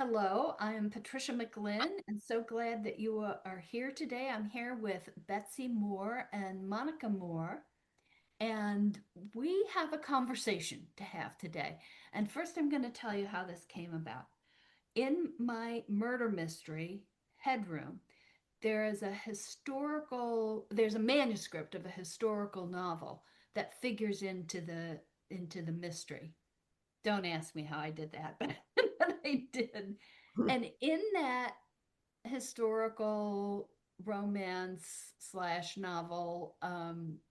Hello, I am Patricia McLinn, and so glad that you are here today. I'm here with Betsy Moore and Monica Moore, and we have a conversation to have today. And first, I'm going to tell you how this came about. In my murder mystery headroom, there's a manuscript of a historical novel that figures into the mystery. Don't ask me how I did that, but I did. And in that historical romance slash novel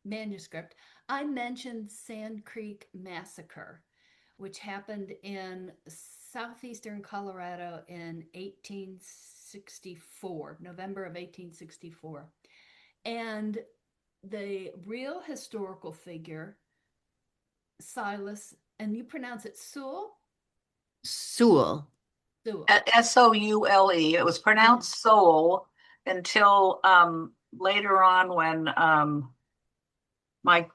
manuscript, I mentioned Sand Creek Massacre, which happened in southeastern Colorado in 1864, November of 1864. And the real historical figure, Silas, and you pronounce it Soule? Soule. Soule. Soule. It was Yeah. pronounced soul until later on when my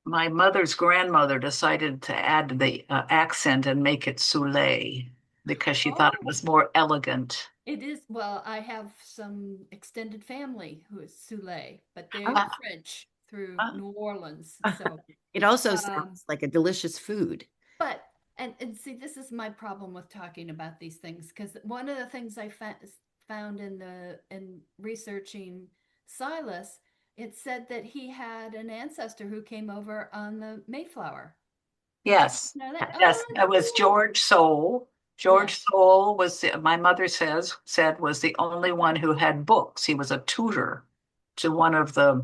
my mother's grandmother decided to add the accent and make it Soule because she thought it Oh, was more elegant. it is. Well, I have some extended family who is Soule, but they're Uh, French through uh, New Orleans. So, It also um, sounds like a delicious food. but and see, this is my problem with talking about these things because one of the things I found in researching Silas, it said that he had an ancestor who came over on the Mayflower. Did you Yes, know that? Oh, yes, that's it was cool. George Soule. Yes. George Soule was my mother said was the only one who had books. He was a tutor to one of the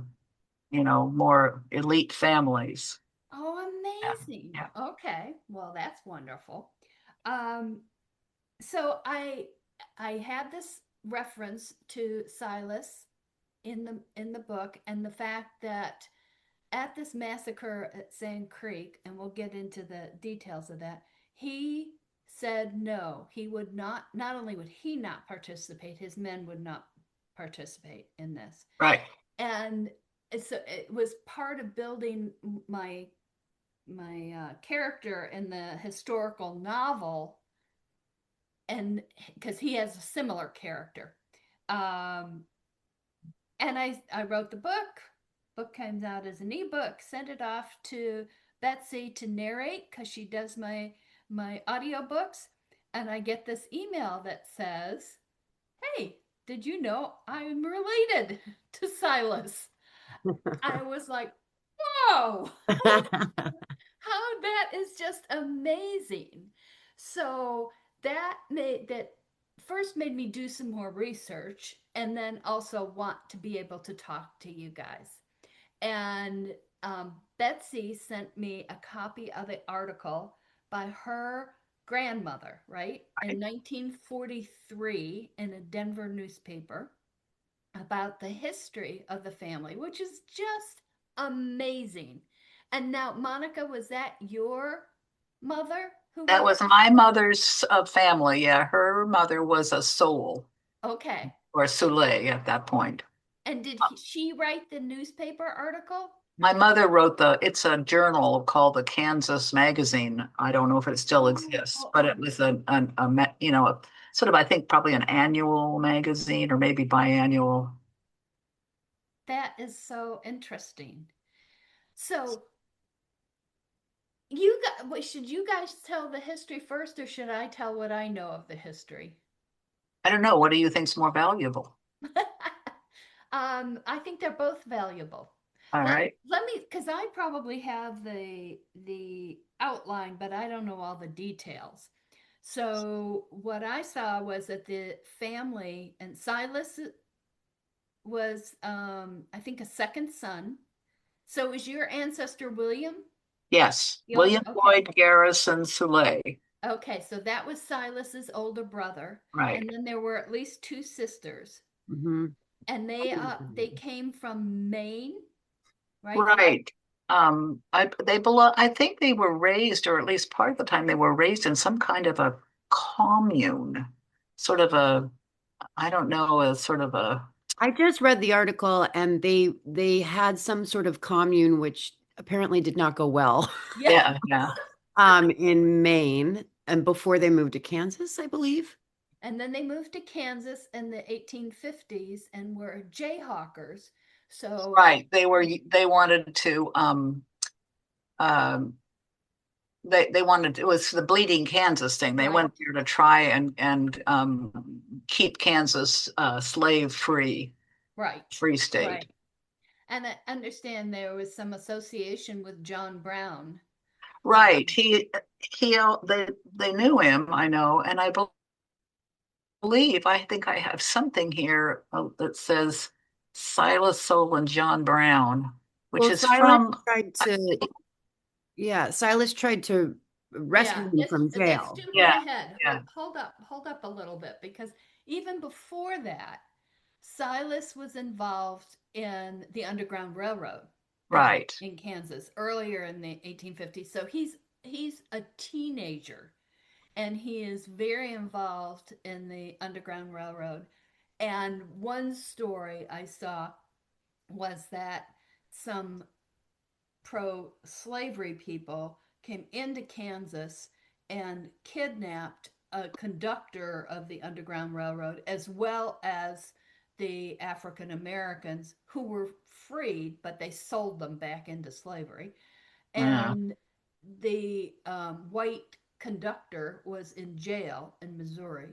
more elite families. Oh, Yeah, amazing. yeah. Okay. Well, that's wonderful. Um, so I had this reference to Silas in the book and the fact that at this massacre at Sand Creek, and we'll get into the details of that, he said no, he would not only would he not participate, his men would not participate in this. Right. And so it was part of building my character in the historical novel, and because he has a similar character, um, and I wrote the book. Book comes out as an ebook. Sent it off to Betsy to narrate because she does my audiobooks, and I get this email that says, "Hey, did you know I'm related to Silas?" I was like, "Whoa!" How that is just amazing. So that first made me do some more research and then also want to be able to talk to you guys. And Betsy sent me a copy of the article by her grandmother, right, in 1943 in a Denver newspaper about the history of the family, which is just amazing. And now, Monica, was that your mother who That wrote was that? my mother's family. Yeah, her mother was a Soule Okay. or Soule at that point. And did she write the newspaper article? My mother wrote it's a journal called the Kansas Magazine. I don't know if it still Oh, exists, oh, but it oh. was a sort of, I think, probably an annual magazine or maybe biannual. That is so interesting. So, you got, should you guys tell the history first, or should I tell what I know of the history? I don't know. What do you think's more valuable? I think they're both valuable. All Let right. let me, because I probably have the outline, but I don't know all the details. So what I saw was that the family and Silas was, I think, a second son. So is your ancestor William? Yes, The old, William okay. Lloyd Garrison Soule. Okay, so that was Silas's older brother, Right. and then there were at least two sisters, Hmm. and they came from Maine, right? Right. They belong. I think they were raised, or at least part of the time they were raised in some kind of a commune, sort of a, I don't know, a sort of a, I just read the article and they had some sort of commune which apparently did not go well Yeah. yeah, yeah. in Maine and before they moved to Kansas, I believe. And then they moved to Kansas in the 1850s and were Jayhawkers. So Right. They wanted to um they wanted, it was the Bleeding Kansas thing. They right, went there to try and keep Kansas slave right, free state. right. And I understand there was some association with John Brown. Right. They knew him, I know, and I believe, I think I have something here that says Silas Soule and John Brown, which Well, is from, Silas tried to Yeah, rescue him from that's jail. jumping yeah, ahead. yeah, Hold up a little bit, because even before that, Silas was involved in the Underground Railroad right. in Kansas earlier in the 1850s. So he's a teenager, and he is very involved in the Underground Railroad. And one story I saw was that some pro slavery people came into Kansas and kidnapped a conductor of the Underground Railroad, as well as the African Americans who were freed, but they sold them back into slavery. Yeah. And the white conductor was in jail in Missouri.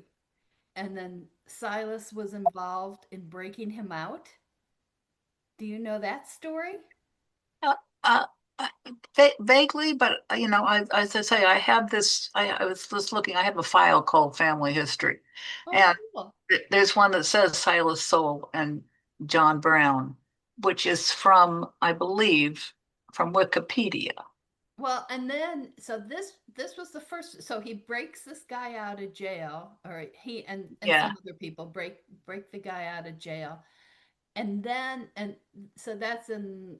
And then Silas was involved in breaking him out. Do you know that story? Uh, uh, Vaguely, but as I say, I have this. I was just looking. I have a file called Family History, Oh, and cool. there's one that says Silas Soule and John Brown, which is from, I believe, from Wikipedia. Well, and then so this was the first. So he breaks this guy out of jail, or he and Yeah, some other people break the guy out of jail, and then and so that's in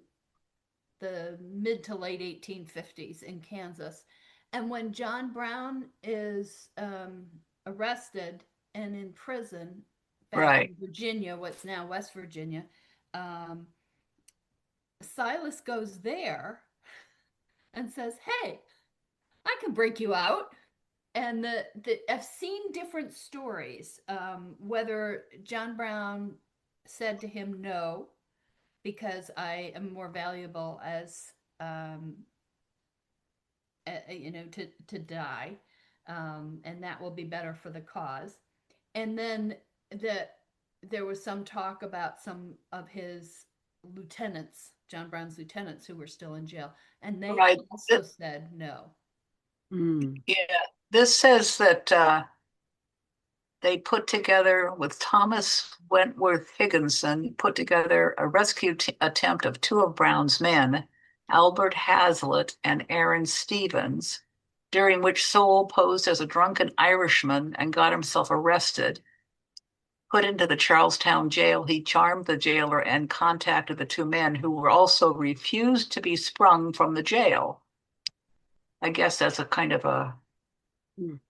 the mid to late 1850s in Kansas. And when John Brown is arrested and in prison back right. in Virginia, what's now West Virginia, um, Silas goes there and says, "Hey, I can break you out." And I've seen different stories, whether John Brown said to him no, because I am more valuable as to die, and that will be better for the cause. And then there was some talk about some of his lieutenants, John Brown's lieutenants, who were still in jail, and they Right. also said no. Mm. Yeah. This says that they put together, with Thomas Wentworth Higginson, put together a rescue attempt of two of Brown's men, Albert Hazlitt and Aaron Stevens, during which Soule posed as a drunken Irishman and got himself arrested. Put into the Charlestown jail, he charmed the jailer and contacted the two men, who were also refused to be sprung from the jail. I guess that's a kind of a, Mm.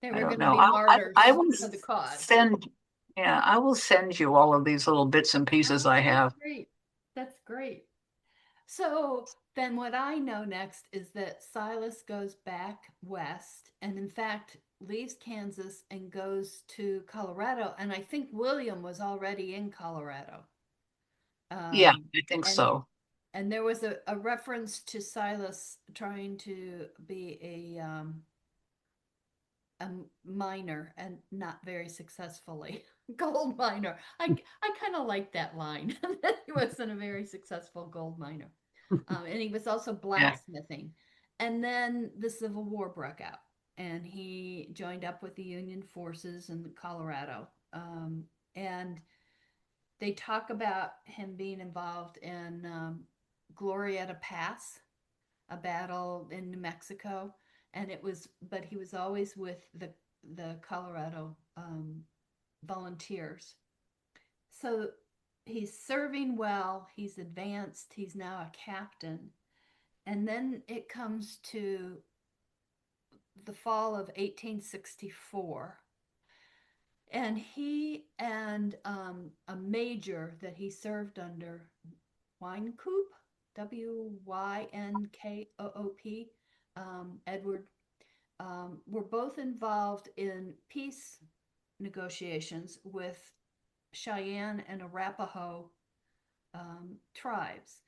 They I were don't going to know. be I martyrs will for the cause. send, yeah, I will send you all of these little bits and pieces Oh, I that's have. great. That's great. So then what I know next is that Silas goes back west and, in fact, leaves Kansas and goes to Colorado. And I think William was already in Colorado. Yeah, Um, I think and so. and there was a reference to Silas trying to be a miner, and not very successfully. Gold miner. I kind of like that line. He wasn't a very successful gold miner. And he was also Yeah, blacksmithing. And then the Civil War broke out, and he joined up with the Union forces in Colorado. And they talk about him being involved in Glorieta Pass, a battle in New Mexico, and but he was always with the Colorado volunteers. So he's serving well. He's advanced. He's now a captain. And then it comes to the fall of 1864. And he and a major that he served under, Wynkoop, Wynkkoop, Edward, were both involved in peace negotiations with Cheyenne and Arapaho tribes.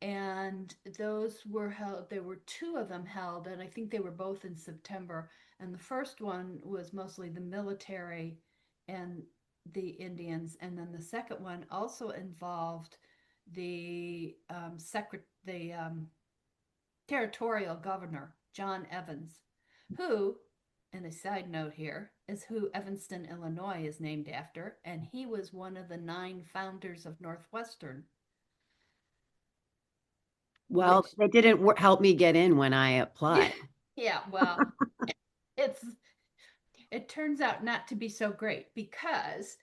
And those were held, there were two of them held, and I think they were both in September. And the first one was mostly the military and the Indians. And then the second one also involved the territorial governor, John Evans, who, and a side note here, is who Evanston, Illinois is named after. And he was one of the 9 founders of Northwestern. Well, Which, they didn't help me get in when I applied. yeah, well, it's it turns out not to be so great because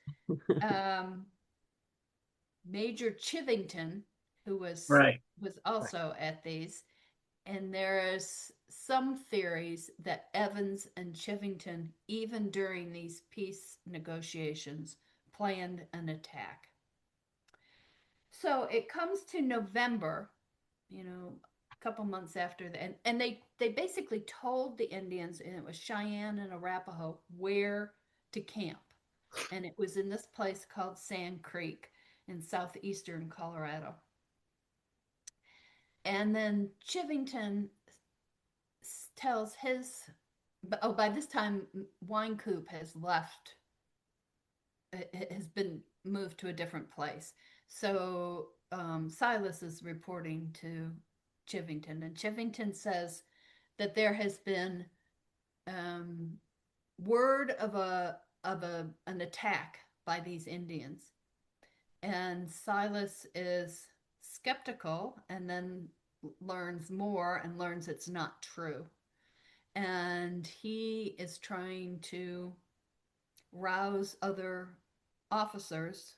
Major Chivington, who was Right. also at these, and there is some theories that Evans and Chivington, even during these peace negotiations, planned an attack. So it comes to November, a couple months after that, and they basically told the Indians, and it was Cheyenne and Arapaho, where to camp. And it was in this place called Sand Creek in southeastern Colorado. And then Chivington tells his, by this time, Wine Coop has left, it has been moved to a different place. So Silas is reporting to Chivington, and Chivington says that there has been word of an attack by these Indians, and Silas is skeptical, and then learns more and learns it's not true, and he is trying to rouse other officers.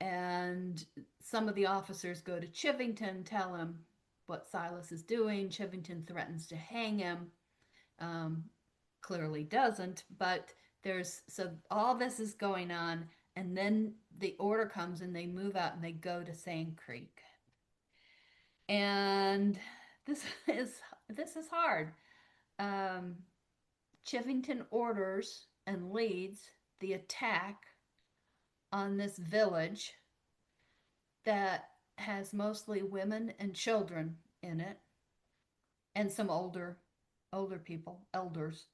And some of the officers go to Chivington, tell him what Silas is doing. Chivington threatens to hang him. Clearly doesn't, but so all this is going on, and then the order comes and they move out and they go to Sand Creek. And this is hard. Chivington orders and leads the attack on this village that has mostly women and children in it, and some older people, elders,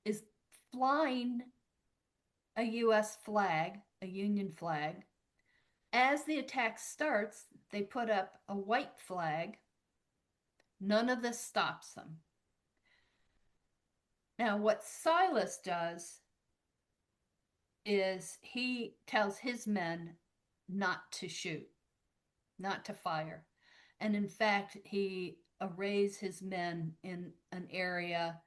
is flying a U.S. flag, a Union flag. As the attack starts, they put up a white flag. None of this stops them. Now, what Silas does is he tells his men not to shoot, not to fire. And in fact, he arrays his men in an area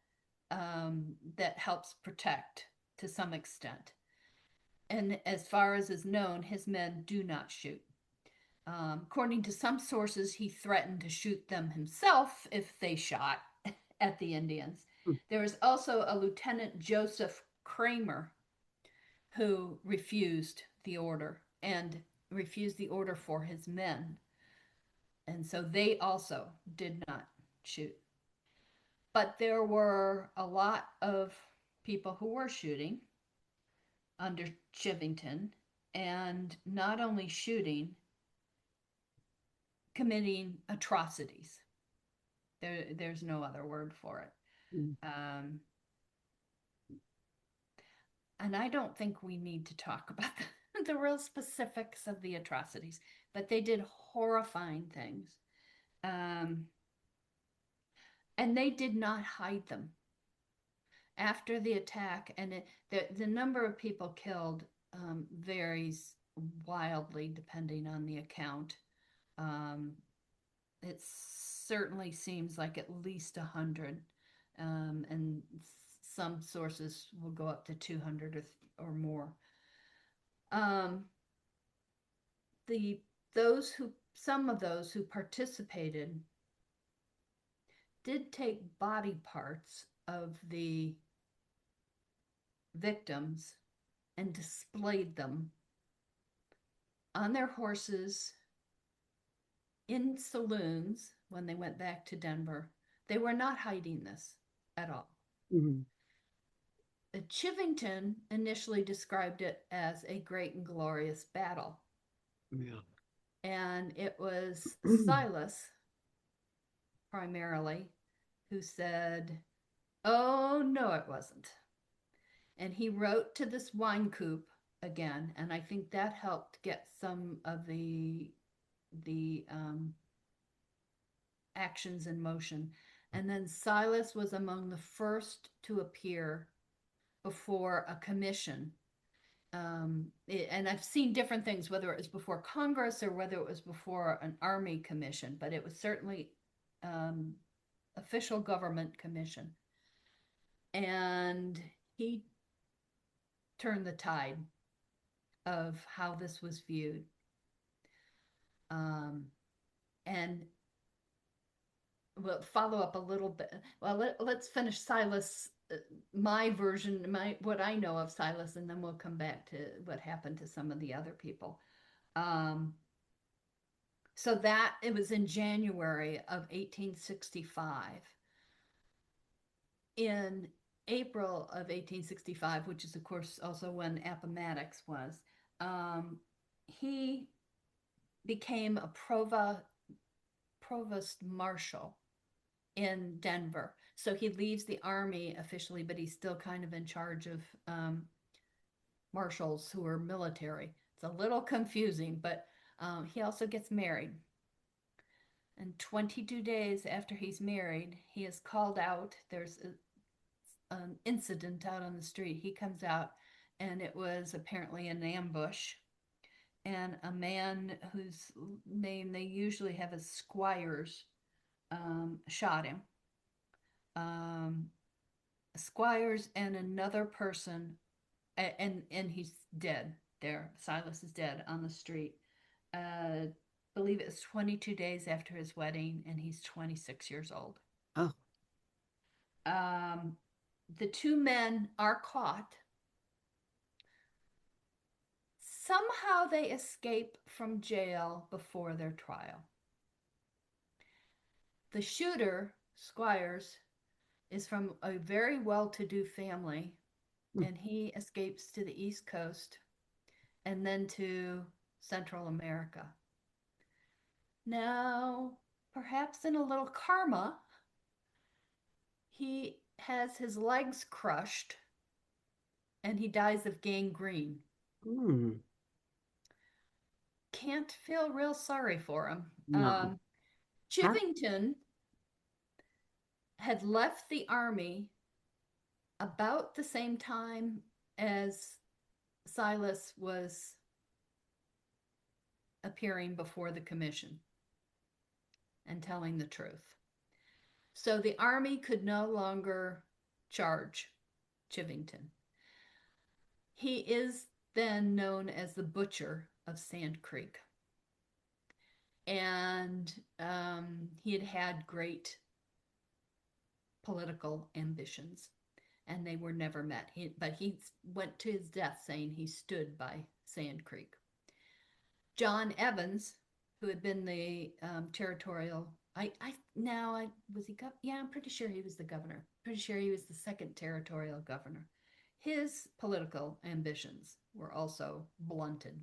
that helps protect to some extent. And as far as is known, his men do not shoot. According to some sources, he threatened to shoot them himself if they shot at the Indians. There was also a Lieutenant Joseph Kramer who refused the order for his men. And so they also did not shoot. But there were a lot of people who were shooting under Chivington, and not only shooting, committing atrocities. There's no other word for it. And I don't think we need to talk about the real specifics of the atrocities, but they did horrifying things. And they did not hide them. After the attack, and the number of people killed varies wildly depending on the account. It certainly seems like at least 100, and some sources will go up to 200 or more. Some of those who participated did take body parts of the victims and displayed them on their horses in saloons when they went back to Denver. They were not hiding this at all. Chivington initially described it as a great and glorious battle. Yeah. And it was Silas primarily who said, oh, no, it wasn't. And he wrote to this wine coop again, and I think that helped get some of the actions in motion. And then Silas was among the first to appear before a commission. And I've seen different things, whether it was before Congress or whether it was before an army commission, but it was certainly official government commission. And he turned the tide of how this was viewed. And we'll follow up a little bit. Well, let's finish Silas, my version, what I know of Silas, and then we'll come back to what happened to some of the other people. So that it was in January of 1865. In April of 1865, which is of course also when Appomattox was, he became a provost marshal in Denver. So he leaves the army officially, but he's still kind of in charge of marshals who are military. It's a little confusing, but he also gets married. And 22 days after he's married, he is called out. There's an incident out on the street. He comes out, and it was apparently an ambush. And a man whose name they usually have as Squires shot him. Squires and another person, and he's dead there. Silas is dead on the street. Believe it was 22 days after his wedding, and he's 26 years old. Oh. The two men are caught. Somehow they escape from jail before their trial. The shooter, Squires, is from a very well-to-do family, and he escapes to the East Coast and then to Central America. Now, perhaps in a little karma, he has his legs crushed and he dies of gangrene. Can't feel real sorry for him. No. Chivington had left the army about the same time as Silas was appearing before the commission and telling the truth. So the army could no longer charge Chivington. He is then known as the Butcher of Sand Creek. And he had had great political ambitions, and they were never met. But he went to his death saying he stood by Sand Creek. John Evans, who had been the territorial, was he? Yeah, I'm pretty sure he was the governor. Pretty sure he was the second territorial governor. His political ambitions were also blunted.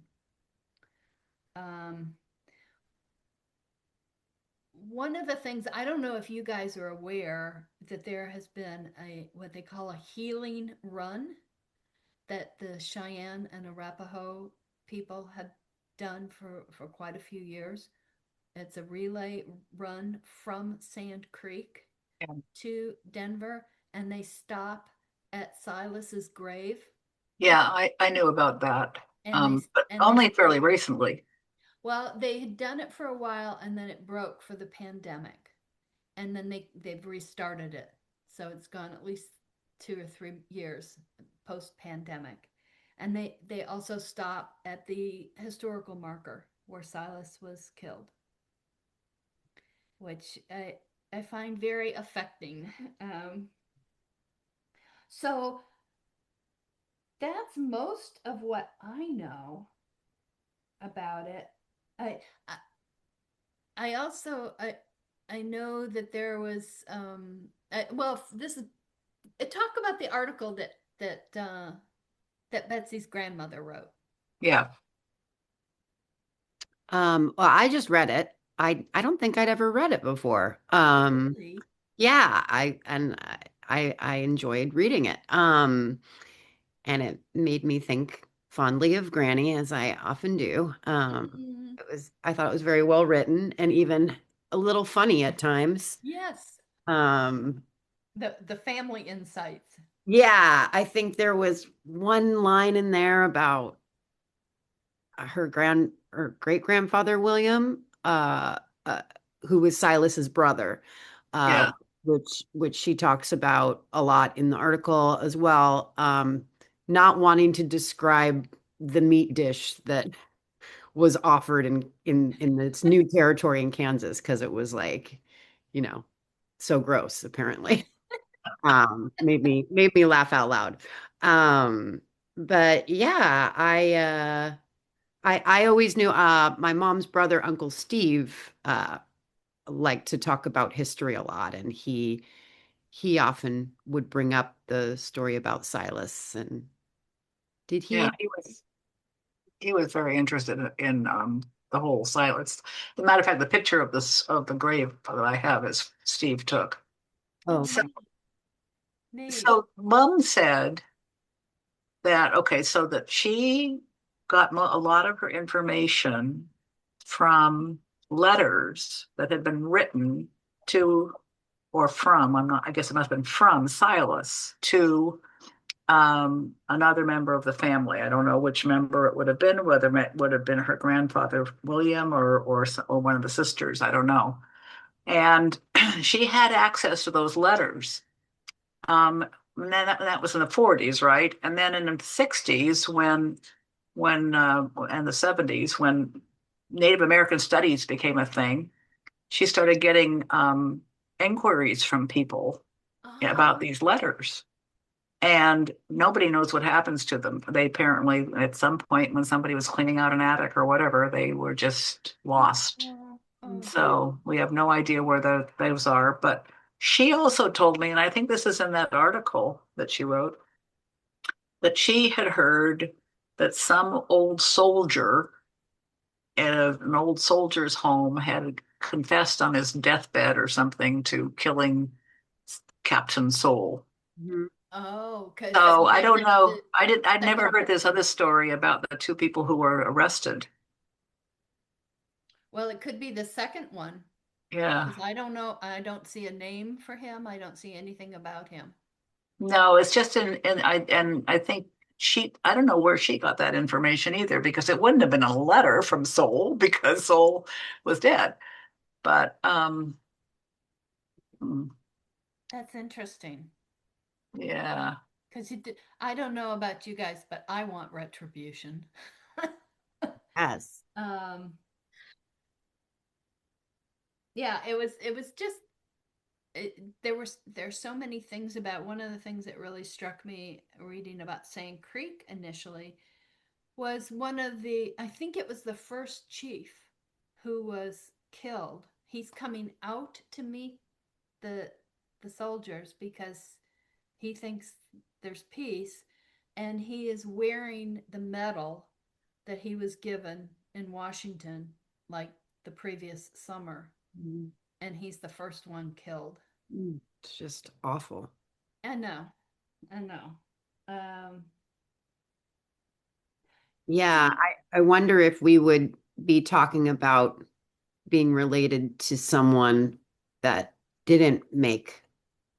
One of the things, I don't know if you guys are aware that there has been what they call a healing run that the Cheyenne and Arapaho people had done for quite a few years. It's a relay run from Sand Creek to Denver, and they stop at Silas's grave. Yeah, I knew about that, but only fairly recently. Well, they had done it for a while, and then it broke for the pandemic, and then they've restarted it. So it's gone at least 2 or 3 years post-pandemic. And they also stop at the historical marker where Silas was killed, which I find very affecting. So that's most of what I know about it. I also I know that there was well, this is talk about the article that that Betsy's grandmother wrote. Yeah. Well, I just read it. I don't think I'd ever read it before. Really? Yeah, I enjoyed reading it. And it made me think fondly of Granny, as I often do. Mhm. I thought it was very well written and even a little funny at times. Yes. Um, The family insights. yeah, I think there was one line in there about her great grandfather William, uh, who was Silas's brother, uh, Yeah. which she talks about a lot in the article as well. Not wanting to describe the meat dish that was offered in its new territory in Kansas because it was like, you know, so gross apparently. Made me laugh out loud. Um, but yeah, I always knew my mom's brother, Uncle Steve, liked to talk about history a lot, and he often would bring up the story about Silas. And did Yeah. he? He was very interested in the whole silence. As a matter of fact, the picture of this of the grave that I have is Steve took. Oh, Oh, So, neat. Neat. so Mom said that okay, so that she got a lot of her information from letters that had been written to or from, I'm not, I guess it must have been from Silas to another member of the family. I don't know which member it would have been, whether it would have been her grandfather William or one of the sisters. I don't know. And she had access to those letters. And then that was in the 40s, right? And then in the 60s, when and the 70s, when Native American studies became a thing, she started getting inquiries from people about Oh, these letters. And nobody knows what happens to them. They apparently, at some point, when somebody was cleaning out an attic or whatever, they were just lost. oh, oh dear. So we have no idea where those are. But she also told me, and I think this is in that article that she wrote, that she had heard that some old soldier at an old soldier's home had confessed on his deathbed or something to killing Captain Soule. mhm. Oh, because So I don't whenever know. the I'd never second, heard this other story about the two people who were arrested. well, it could be the second one Yeah. because I don't know. I don't see a name for him. I don't see anything about him. No, it's just and I think I don't know where she got that information either because it wouldn't have been a letter from Soule because Soule was dead. But hmm, That's interesting yeah. because I don't know about you guys, but I want retribution. Yes. um, yeah, it was just there's so many things about one of the things that really struck me reading about Sand Creek initially was one of the I think it was the first chief who was killed. He's coming out to meet the the soldiers because he thinks there's peace and he is wearing the medal that he was given in Washington like the previous summer Mhm. and he's the first one killed. It's just awful. I know. I know. Um, Yeah, see, I wonder if we would be talking about being related to someone that didn't make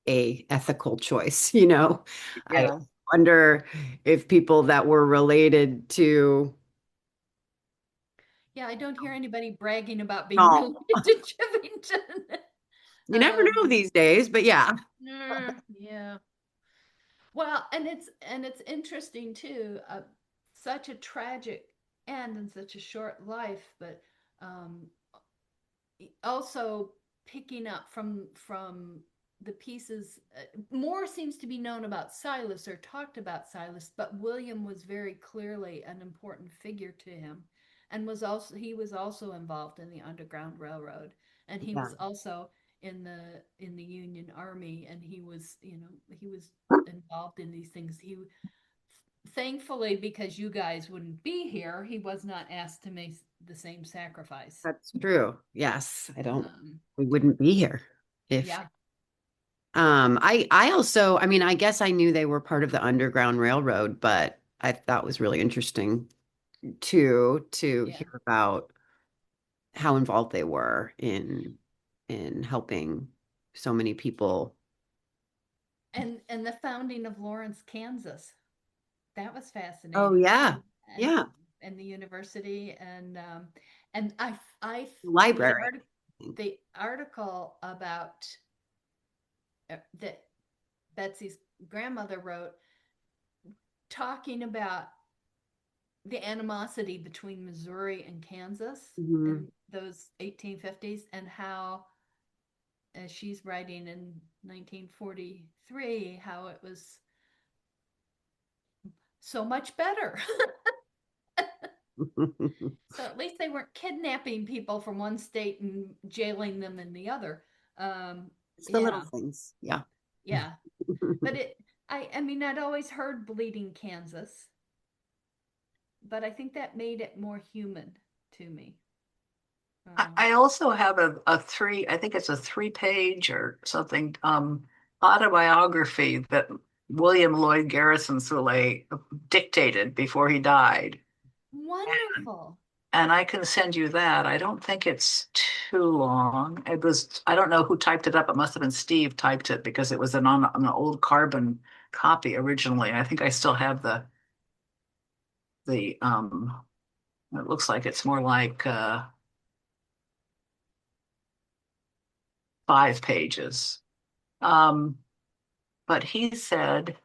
a ethical choice, you know? I Yeah. wonder if people that were related to, yeah, I don't hear anybody bragging about being no, related to Chivington. you never know um, these days, but yeah. yeah. Well, and it's interesting too. Such a tragic end and such a short life, but um, also picking up from the pieces. More seems to be known about Silas or talked about Silas, but William was very clearly an important figure to him, and was also he was also involved in the Underground Railroad, and he Yeah. was also in the Union Army, and he was, he was involved in these things. He thankfully, because you guys wouldn't be here, he was not asked to make the same sacrifice. That's true. Yes, we wouldn't be here if Yeah. I also, I mean, I guess I knew they were part of the Underground Railroad, but I thought was really interesting too to Yeah. hear about how involved they were in helping so many people. And the founding of Lawrence, Kansas. That was Oh fascinating. yeah. And Yeah. and the university, and The library. the article about that Betsy's grandmother wrote, talking about the animosity between Missouri and Kansas Mhm. in those 1850s, and how, as she's writing in 1943, how it was so much better. So at least they weren't kidnapping people from one state and jailing them in the other. It's the little Yeah, things. Yeah. yeah. But I mean, I'd always heard Bleeding Kansas, but I think that made it more human to me. I also have a three, I think it's a 3-page or something, autobiography that William Lloyd Garrison Soule dictated before he died. Wonderful. And I can send you that. I don't think it's too long. I don't know who typed it up. It must have been Steve typed it because it was on an old carbon copy originally. I think I still have the it looks like it's more like 5 pages. But he said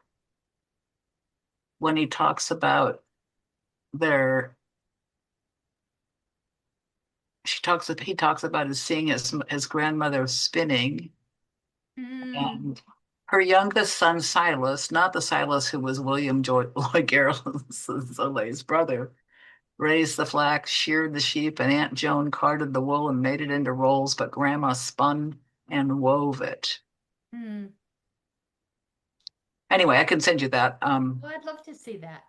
when he talks about their he talks about his seeing his grandmother spinning, Mm, and her youngest son Silas, not the Silas who was William Lloyd Garrison's brother, raised the flax, sheared the sheep, and Aunt Joan carded the wool and made it into rolls, but Grandma spun and wove it. mm. Anyway, I can send you that. Well, I'd love to see that.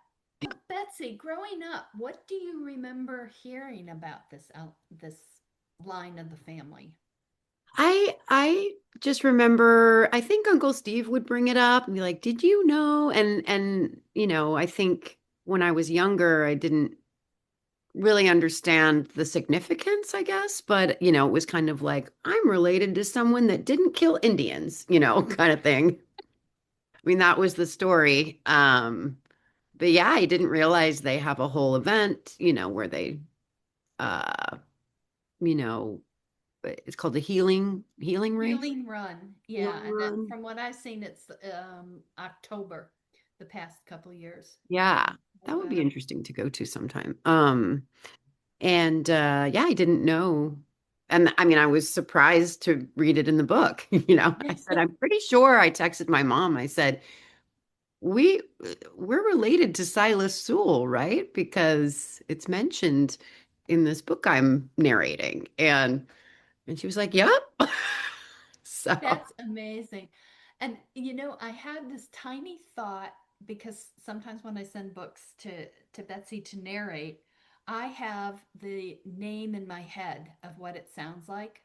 Betsy, growing up, what do you remember hearing about this line of the family? I just remember I think Uncle Steve would bring it up and be like, "Did you know?" And I think when I was younger, I didn't really understand the significance, I guess, but it was kind of like I'm related to someone that didn't kill Indians, kind of thing. I mean, that was the story. But yeah, I didn't realize they have a whole event, where they uh, you know, it's called the healing race. Healing Run. Yeah, Healing and that, run. from what I've seen, it's October, the past couple years. Yeah, that would be November. interesting to go to sometime. And yeah, I didn't know. And I mean, I was surprised to read it in the book. I said, I'm pretty sure I texted my mom. I said, we we're related to Silas Soule, right? Because it's mentioned in this book I'm narrating. And she was like, "Yep." So, That's amazing. And I had this tiny thought, because sometimes when I send books to Betsy to narrate, I have the name in my head of what it sounds like.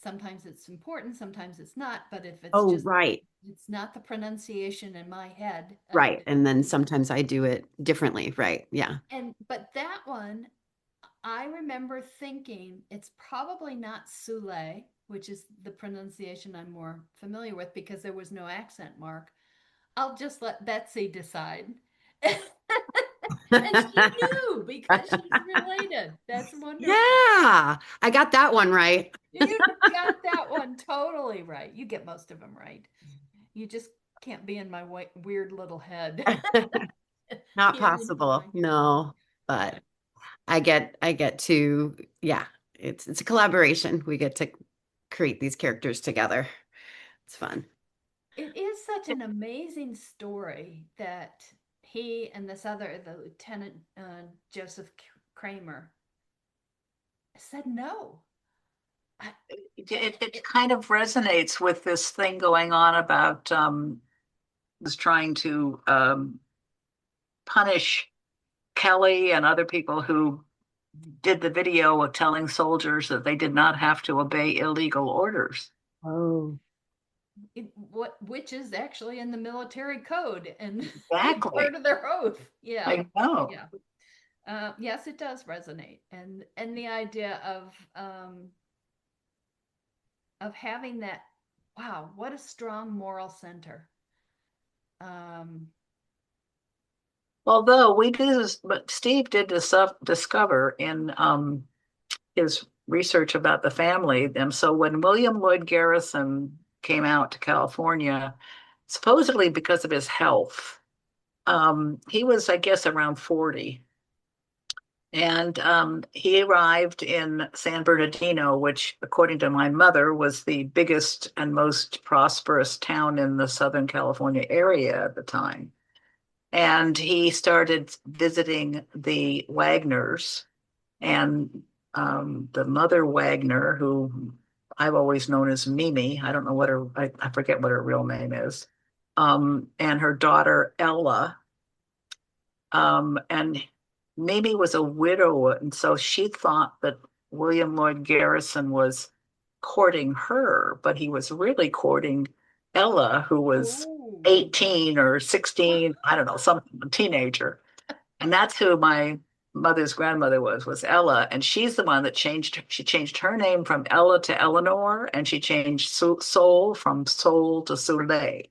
Sometimes it's important, sometimes it's not, but if it's oh, just, right. it's not the pronunciation in my head. Right. And then sometimes I do it differently. Right. Yeah. But that one, I remember thinking it's probably not Soule, which is the pronunciation I'm more familiar with because there was no accent mark. I'll just let Betsy decide. And she knew because she's related. That's wonderful. Yeah. I got that one right. You got that one totally right. You get most of them right. You just can't be in my weird little head. Not Hearing the possible. line. No, Yeah. but I get to, yeah, it's a collaboration. We get to create these characters together. It's fun. It is such an amazing story that he and the Lieutenant Joseph Kramer, said no. I, It kind of resonates with this thing going on about was trying to punish Kelly and other people who did the video of telling soldiers that they did not have to obey illegal orders. Oh, which is actually in the military code and Exactly. part of their oath. Yeah, I know. yeah. Yes, it does resonate, and the idea of having that. Wow, what a strong moral center. Um, Although we did this, but Steve did discover in his research about the family, and so when William Lloyd Garrison came out to California, supposedly because of his health, he was, I guess, around 40. And he arrived in San Bernardino, which, according to my mother, was the biggest and most prosperous town in the Southern California area at the time. And he started visiting the Wagners and the mother Wagner, who I've always known as Mimi. I don't know what I forget what her real name is. And her daughter Ella. And Mimi was a widow, and so she thought that William Lloyd Garrison was courting her, but he was really courting Ella, who was oh, 18 or 16, I don't know, something, a teenager. And that's who my mother's grandmother was Ella. And she's the one that she changed her name from Ella to Eleanor, and she changed Soule from Soule to Soule.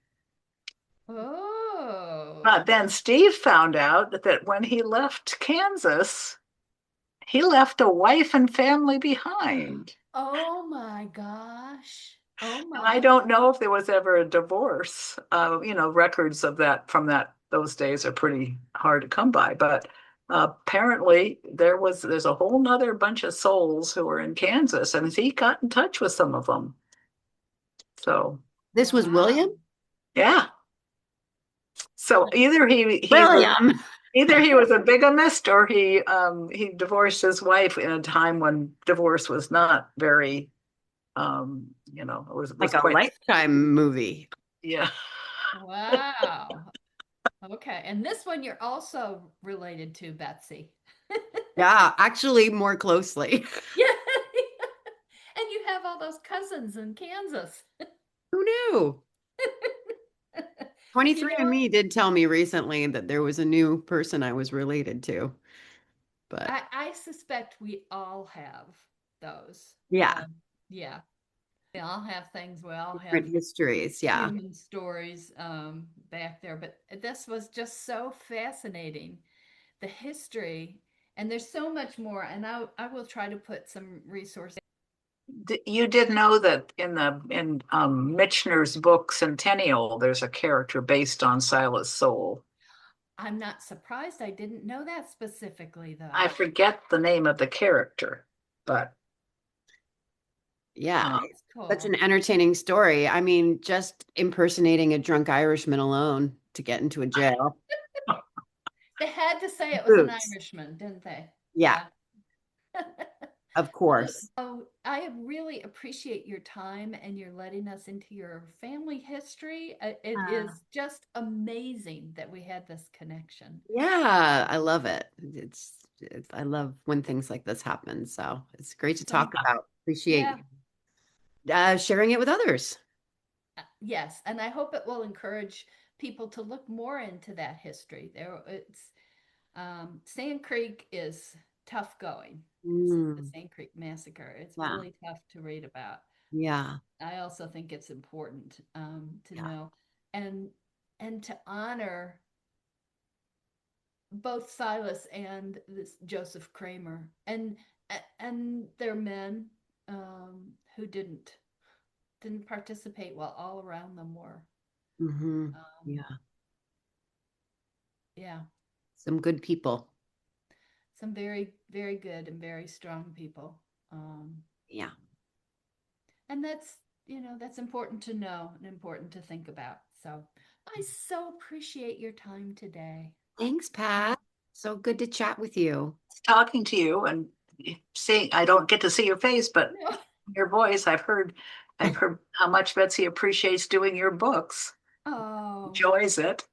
oh, But then Steve found out that when he left Kansas, he left a wife and family behind. oh my gosh. Oh And my I gosh. don't know if there was ever a divorce. Records of that from those days are pretty hard to come by. But apparently there's a whole nother bunch of souls who were in Kansas, and he got in touch with some of them. So this was William? Wow. yeah. So William. either he was a bigamist or he divorced his wife in a time when divorce was not very it was Like a quite Lifetime movie. yeah. Wow. Okay. And this one you're also related to, Betsy. Yeah, actually more closely. Yeah. And you have all those cousins in Kansas. Who knew? You 23andMe did tell me recently that there was a new person I was related to. But I suspect we all have those. yeah, Yeah. We all have things. We all have different histories. Yeah. human stories back there. But this was just so fascinating. The history, and there's so much more. And I will try to put some resources. You did know that in Michener's book Centennial, there's a character based on Silas Soule. I'm not surprised. I didn't know that specifically, I though. forget the name of the character, but Yeah. That's That's cool. an entertaining story. I mean, just impersonating a drunk Irishman alone to get into a jail. They had to say it was an Boots. Irishman, didn't they? Yeah, Yeah. of Well, course. I really appreciate your time and your letting us into your family history. It is just amazing that we had this connection. Yeah, I love it. I love when things like this happen. So it's great to So, talk about. Appreciate yeah, you sharing it with others. yes, and I hope it will encourage people to look more into that history. Sand Creek is tough going. The Mm, Sand Creek Massacre. It's yeah, really tough to read about. yeah, I also think it's important to yeah. know and to honor both Silas and this Joseph Kramer and their men who didn't participate while all around them were. Hmm. Um, Yeah. yeah, Some good people. some very very good and very strong people. Um, Yeah. and that's important to know and important to think about. So I so appreciate your time today. Thanks, Pat. So good to chat with you. talking to you and seeing, I don't get to see your face, but No. your voice. I've heard how much Betsy appreciates doing your books, Oh, enjoys it.